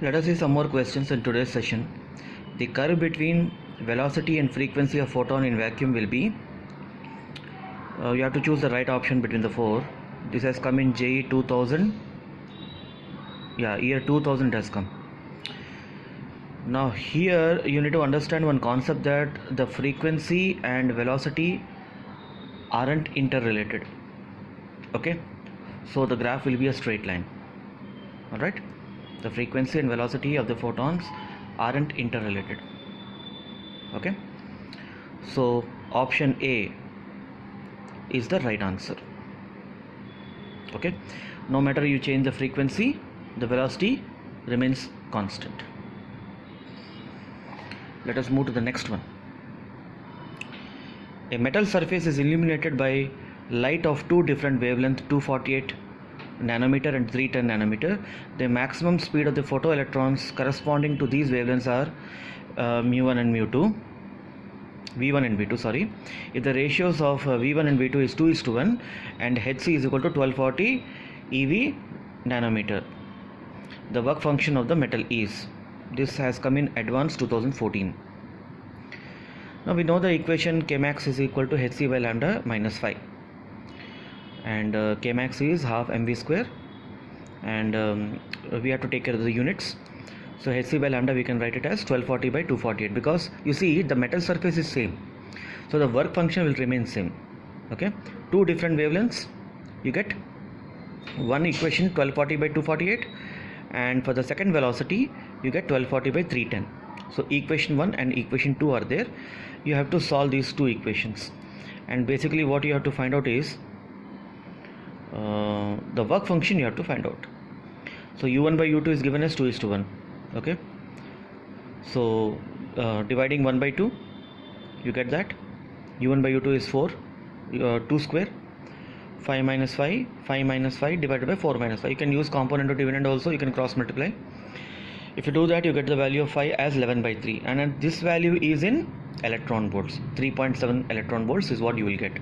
Let us see some more questions in today's session. The curve between velocity and frequency of photon in vacuum will be, you have to choose the right option between the four. This has come in JEE 2000. Year 2000 has come. Now here you need to understand one concept, that the frequency and velocity aren't interrelated. Okay, so the graph will be a straight line. Alright, the frequency and velocity of the photons aren't interrelated. Okay, so option A is the right answer. Okay, no matter you change the frequency, the velocity remains constant. Let us move to the next one. A metal surface is illuminated by light of two different wavelengths, 248 nanometer and 310 nanometer. The maximum speed of the photoelectrons corresponding to these wavelengths are mu1 and mu2, V1 and V2, sorry. If the ratios of V1 and V2 is 2:1 and Hc is equal to 1240 eV nanometer, the work function of the metal is. This has come in advanced 2014. Now we know the equation Kmax is equal to Hc by lambda minus 5, and Kmax is half mv square, and we have to take care of the units. So Hc by lambda we can write it as 1240 by 248, because you see the metal surface is same, so the work function will remain same. Okay, two different wavelengths, you get one equation 1240 by 248, and for the second velocity you get 1240 by 310. So equation 1 and equation 2 are there. You have to solve these two equations, and basically what you have to find out is the work function you have to find out. So u1 by u2 is given as 2:1. Okay, so dividing 1 by 2, you get that u1 by u2 is 4, 2 square, 5 minus 5, 5 minus 5 divided by 4 minus 5. You can use component or dividend also, you can cross multiply. If you do that, you get the value of 5 as 11 by 3, and this value is in electron volts. 3.7 electron volts is what you will get.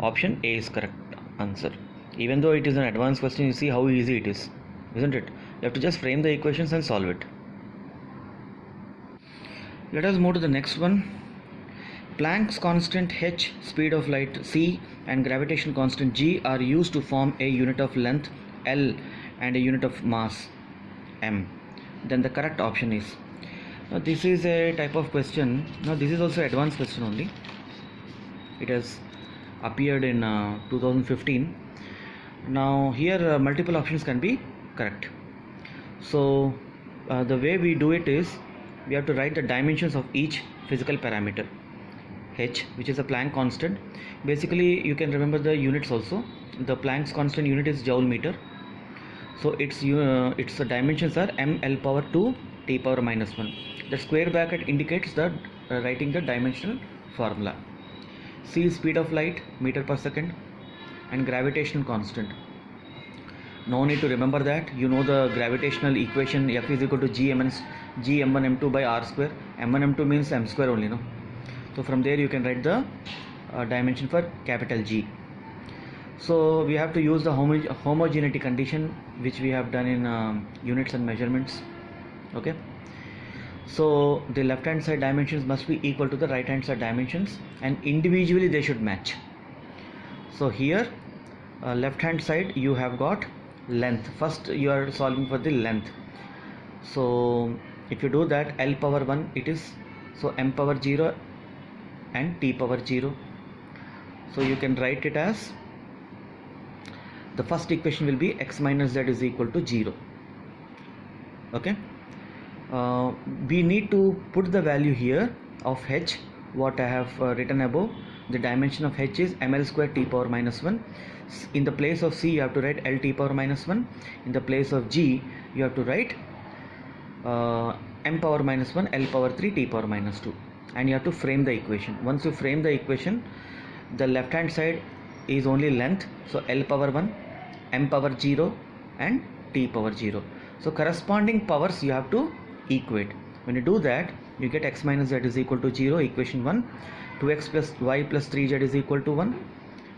Option A is correct answer. Even though it is an advanced question, you see how easy it is, isn't it? You have to just frame the equations and solve it. Let us move to the next one. Planck's constant h, speed of light c, and gravitation constant g are used to form a unit of length L and a unit of mass m. Then the correct option is. Now this is a type of question. Now this is also advanced question only. It has appeared in 2015. Now here multiple options can be correct. So the way we do it is, we have to write the dimensions of each physical parameter. H, which is a Planck constant. Basically you can remember the units also. The Planck's constant unit is joule meter. So its dimensions are ml power 2 t power minus 1. The square bracket indicates the writing the dimensional formula. C is speed of light, meter per second, and gravitational constant. No need to remember that. You know the gravitational equation, F is equal to gm1 m2 by r square. m1 m2 means m square only, no? So from there you can write the dimension for capital G. So we have to use the homogeneity condition, which we have done in units and measurements. Okay, so the left hand side dimensions must be equal to the right hand side dimensions, and individually they should match. So here left hand side you have got length. First you are solving for the length. So if you do that, L power 1 it is, so m power 0 and t power 0. So you can write it as, the first equation will be x minus z is equal to 0. Okay, we need to put the value here of h, what I have written above. The dimension of h is ml square t power minus 1. In the place of c you have to write l t power minus 1. In the place of g you have to write m power minus 1 l power 3 t power minus 2, and you have to frame the equation. Once you frame the equation, the left hand side is only length, so l power 1, m power 0 and t power 0. So corresponding powers you have to equate. When you do that, you get x minus z is equal to 0, equation 1. 2x plus y plus 3z is equal to 1,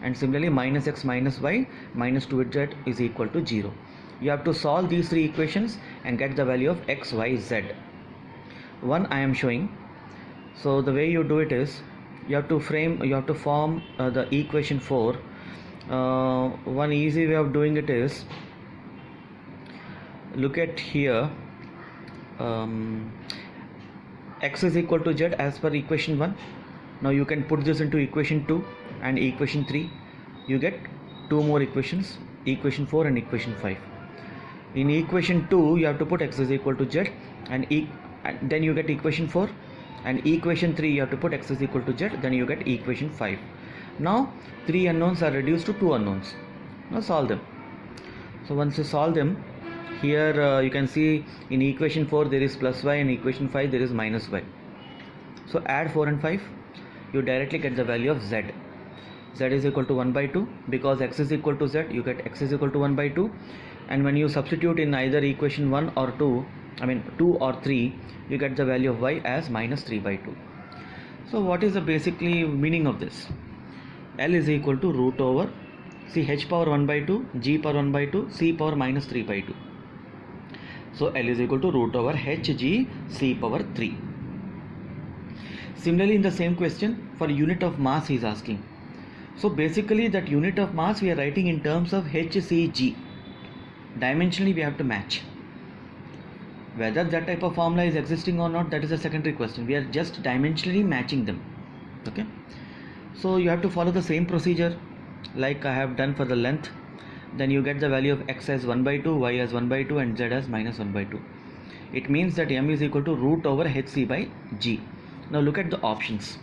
and similarly minus x minus y minus 2z is equal to 0. you have to solve these three equations and get the value of x, y, z. One I am showing. So the way you do it is, you have to form the equation 4. One easy way of doing it is, look at here, x is equal to z as per equation 1. Now you can put this into equation 2 and equation 3. You get two more equations, equation 4 and equation 5. In equation 2 you have to put x is equal to z, and then you get equation 4, and equation 3 you have to put x is equal to z, then you get equation 5. Now three unknowns are reduced to two unknowns. Now solve them. So once you solve them, here you can see in equation 4 there is plus y, and equation 5 there is minus y. So add 4 and 5, you directly get the value of z. Z is equal to 1 by 2, because x is equal to z, you get x is equal to 1 by 2, and when you substitute in either equation 1 or 2, 2 or 3, you get the value of y as minus 3 by 2. So what is the basically meaning of this? L is equal to root over, see, h power 1 by 2, g power 1 by 2, c power minus 3 by 2. So L is equal to root over h g c power 3. Similarly, in the same question, for unit of mass he is asking. So basically that unit of mass we are writing in terms of hcg. Dimensionally we have to match. Whether that type of formula is existing or not, that is a secondary question. We are just dimensionally matching them. Okay. So you have to follow the same procedure like I have done for the length. Then you get the value of x as 1 by 2, y as 1 by 2, and z as minus 1 by 2. It means that m is equal to root over hc by g. Now look at the options.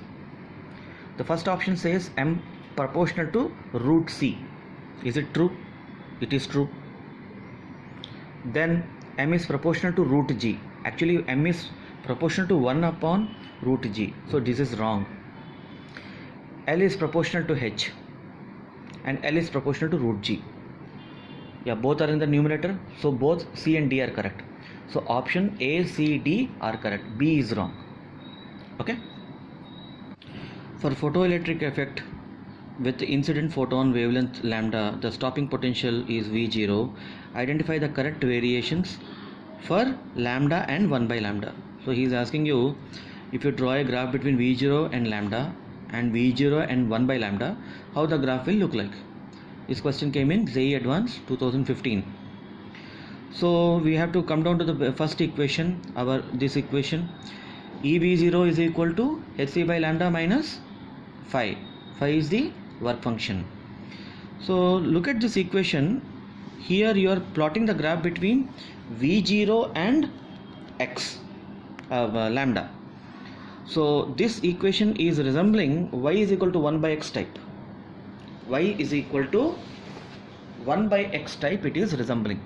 The first option says m proportional to root c. Is it true? It is true. Then m is proportional to root g. Actually m is proportional to 1 upon root g. So this is wrong. L is proportional to h, and L is proportional to root g. Yeah, both are in the numerator, so both C and D are correct. So option A, C, D are correct. B is wrong. Okay. For photoelectric effect with incident photon wavelength lambda, the stopping potential is V0. Identify the correct variations for lambda and 1 by lambda. So he is asking you, if you draw a graph between V0 and lambda and V0 and 1 by lambda, how the graph will look like. This question came in JEE Advanced 2015. So we have to come down to the first equation, this equation, EV0 is equal to hc by lambda minus phi. Phi is the work function. So look at this equation. Here you are plotting the graph between V0 and x, lambda. So this equation is resembling y is equal to 1 by x type. Y is equal to 1 by x type, it is resembling.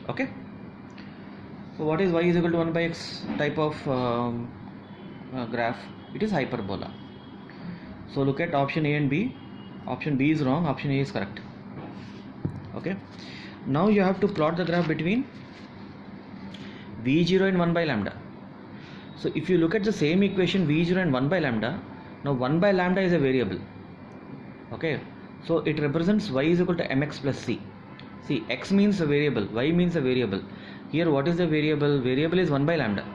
Okay. So what is y is equal to 1 by x type of graph? It is hyperbola. So look at option A and B. Option B is wrong, option A is correct. Okay. Now you have to plot the graph between V0 and 1 by lambda. So if you look at the same equation V0 and 1 by lambda, now 1 by lambda is a variable. Okay, so it represents y is equal to mx plus c. See, x means a variable, y means a variable. Here what is the variable? Variable is 1 by lambda.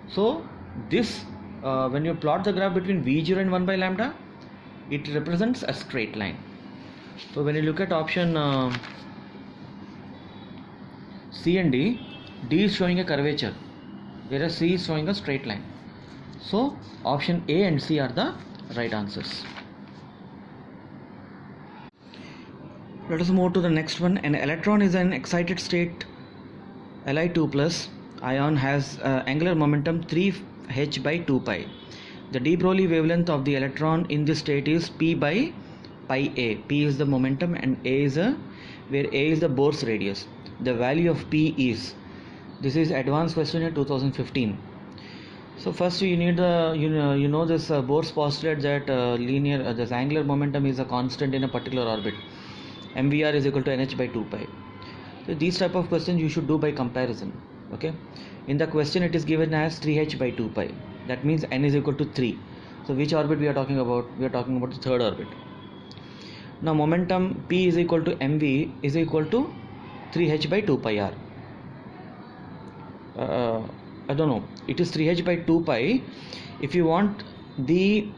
So this when you plot the graph between V0 and 1 by lambda, it represents a straight line. So when you look at option C and D, D is showing a curvature, whereas C is showing a straight line. So option A and C are the right answers. Let us move to the next one. An electron is an excited state Li2 plus ion, has angular momentum 3h by 2 pi. The de Broglie wavelength of the electron in this state is p by pi a. P is the momentum and a is where a is the Bohr's radius. The value of p is, this is advanced question in 2015. So first you need this Bohr's postulate that this angular momentum is a constant in a particular orbit. MVR is equal to NH by 2 pi. So these type of questions you should do by comparison. Okay. In the question it is given as 3h by 2 pi. That means n is equal to 3. So which orbit we are talking about? We are talking about the third orbit. Now momentum P is equal to mv is equal to 3h by 2 pi r. I don't know, it is 3h by 2 pi. If you want the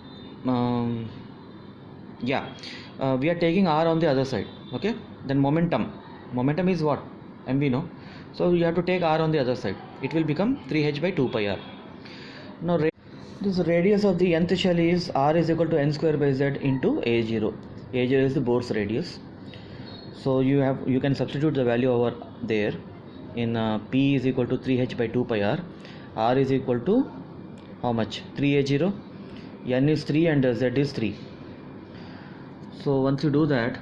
we are taking r on the other side, okay, then momentum is what, mv, no? So you have to take r on the other side, it will become 3h by 2 pi r. Now this radius of the nth shell is r is equal to n square by z into a0. A0 is the Bohr's radius, so you can substitute the value over there. In p is equal to 3h by 2 pi r is equal to how much, 3a0, n is 3 and z is 3. So once you do that,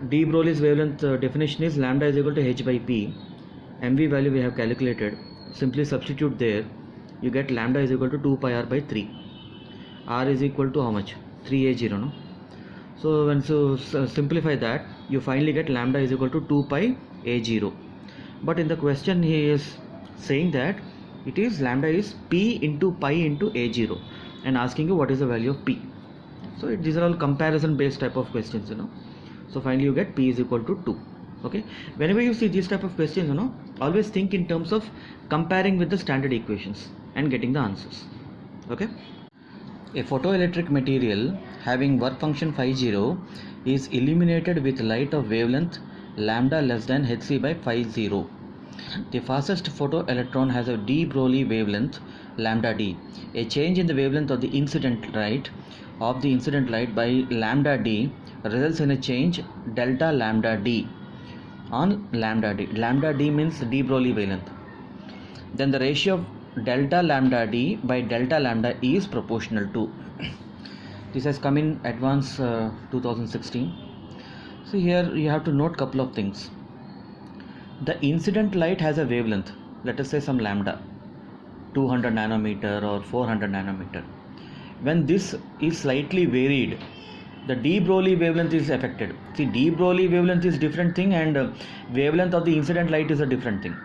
de Broglie's wavelength definition is lambda is equal to h by p. mv value we have calculated, simply substitute there, you get lambda is equal to 2 pi r by 3. R is equal to how much, 3a0, no? So once you simplify that, you finally get lambda is equal to 2 pi a0. But in the question he is saying that it is lambda is p into pi into a0 and asking you what is the value of p. So these are all comparison based type of questions, you know. So finally you get p is equal to 2. Okay, whenever you see this type of questions, you know, always think in terms of comparing with the standard equations and getting the answers. Okay, a photoelectric material having work function phi 0 is illuminated with light of wavelength lambda less than hc by phi 0. The fastest photoelectron has a de Broglie wavelength lambda d. A change in the wavelength of the incident light by lambda d results in a change delta lambda d on lambda d. Lambda d means de Broglie wavelength. Then the ratio of delta lambda d by delta lambda e is proportional to. This has come in advance 2016. So here you have to note couple of things. The incident light has a wavelength, let us say some lambda, 200 nanometer or 400 nanometer. When this is slightly varied, the de Broglie wavelength is affected. See, de Broglie wavelength is different thing and wavelength of the incident light is a different thing.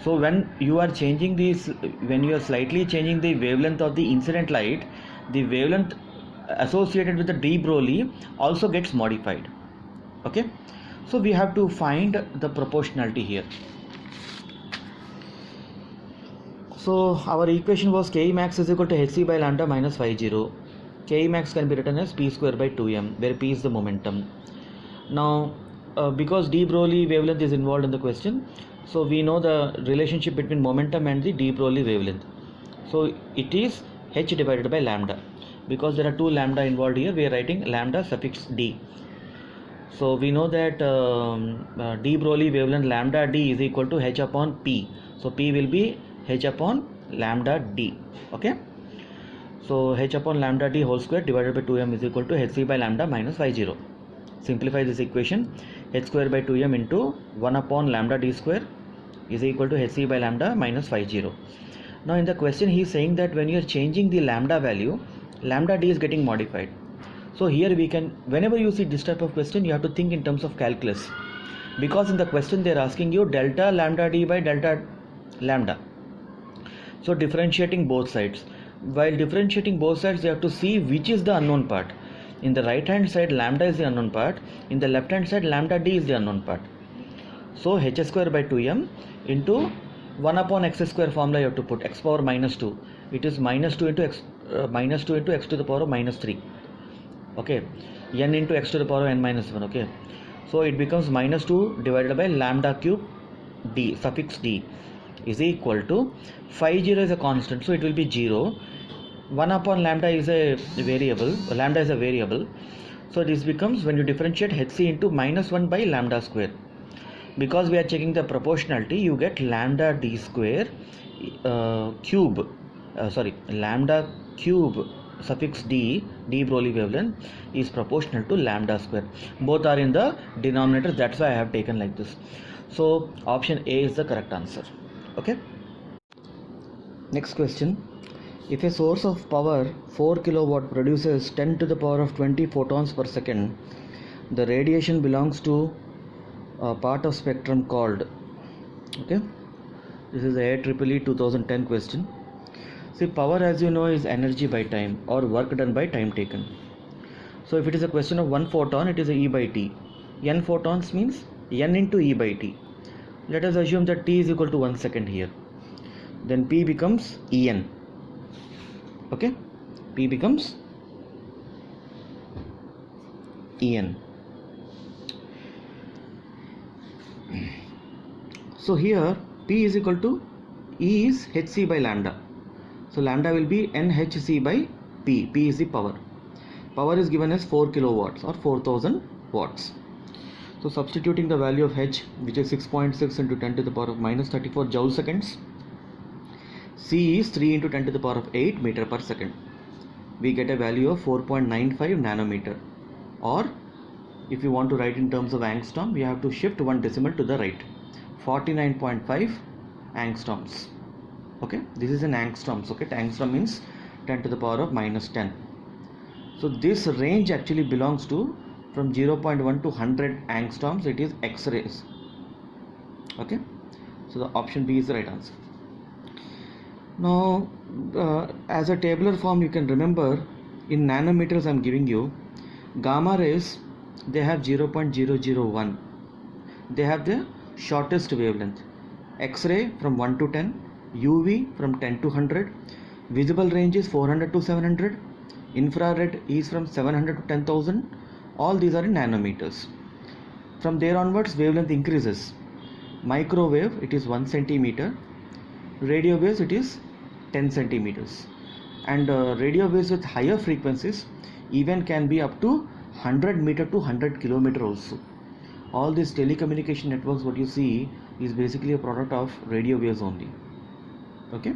So when you are changing this, when you are slightly changing the wavelength of the incident light, the wavelength associated with the de Broglie also gets modified. Okay, so we have to find the proportionality here. So our equation was Ke max is equal to hc by lambda minus phi 0. Ke max can be written as p square by 2m, where p is the momentum. Now because de Broglie wavelength is involved in the question, so we know the relationship between momentum and the de Broglie wavelength. So it is h divided by lambda. Because there are two lambda involved here, we are writing lambda suffix d. So we know that de Broglie wavelength lambda d is equal to h upon p. So p will be h upon lambda d. Okay. So h upon lambda d whole square divided by 2m is equal to hc by lambda minus phi 0. Simplify this equation. H square by 2m into 1 upon lambda d square is equal to hc by lambda minus phi 0. Now in the question he is saying that when you are changing the lambda value, lambda d is getting modified. So here we can, whenever you see this type of question, you have to think in terms of calculus, because in the question they are asking you delta lambda d by delta lambda. So differentiating both sides. While differentiating both sides, you have to see which is the unknown part. In the right hand side, lambda is the unknown part. In the left hand side, lambda d is the unknown part. So h square by 2m into 1 upon x square formula you have to put, x power minus 2. It is minus 2 into x to the power of minus 3. Okay, n into x to the power of n minus 1. Okay, so it becomes minus 2 divided by lambda cube d suffix d is equal to phi 0 is a constant, so it will be 0. 1 upon lambda is a variable, lambda is a variable, so this becomes, when you differentiate, hc into minus 1 by lambda square. Because we are checking the proportionality, you get lambda d square lambda cube suffix d, de Broglie wavelength is proportional to lambda square. Both are in the denominator, that's why I have taken like this. So option A is the correct answer. Okay. Next question. If a source of power 4 kilowatt produces 10 to the power of 20 photons per second, the radiation belongs to a part of spectrum called. Okay. This is the IEEE 2010 question. See, power, as you know, is energy by time or work done by time taken. So if it is a question of 1 photon, it is a E by T. N photons means n into e by t. Let us assume that t is equal to 1 second here. Then p becomes en. Okay, p becomes en. So here p is equal to E is hc by lambda. So lambda will be nhc by p. P is the power. Power is given as 4 kilowatts or 4000 watts. So substituting the value of h, which is 6.6 into 10 to the power of minus 34 joule seconds. C is 3 into 10 to the power of 8 meter per second. We get a value of 4.95 nanometer. Or if you want to write in terms of angstrom, we have to shift one decimal to the right. 49.5 angstroms. Okay, this is in angstroms. Okay, angstrom means 10 to the power of minus 10. So this range actually belongs to from 0.1 to 100 angstroms. It is X-rays. Okay, so the option B is the right answer. Now as a tabular form, you can remember in nanometers I am giving you. Gamma rays, they have 0.001. They have the shortest wavelength. X-ray from 1 to 10, UV from 10 to 100, visible range is 400 to 700, infrared is from 700 to 10,000. All these are in nanometers. From there onwards, wavelength increases. Microwave, it is 1 centimeter. Radio waves, it is 10 centimeters. And radio waves with higher frequencies even can be up to 100 meter to 100 kilometer also. All these telecommunication networks, what you see is basically a product of radio waves only. Okay.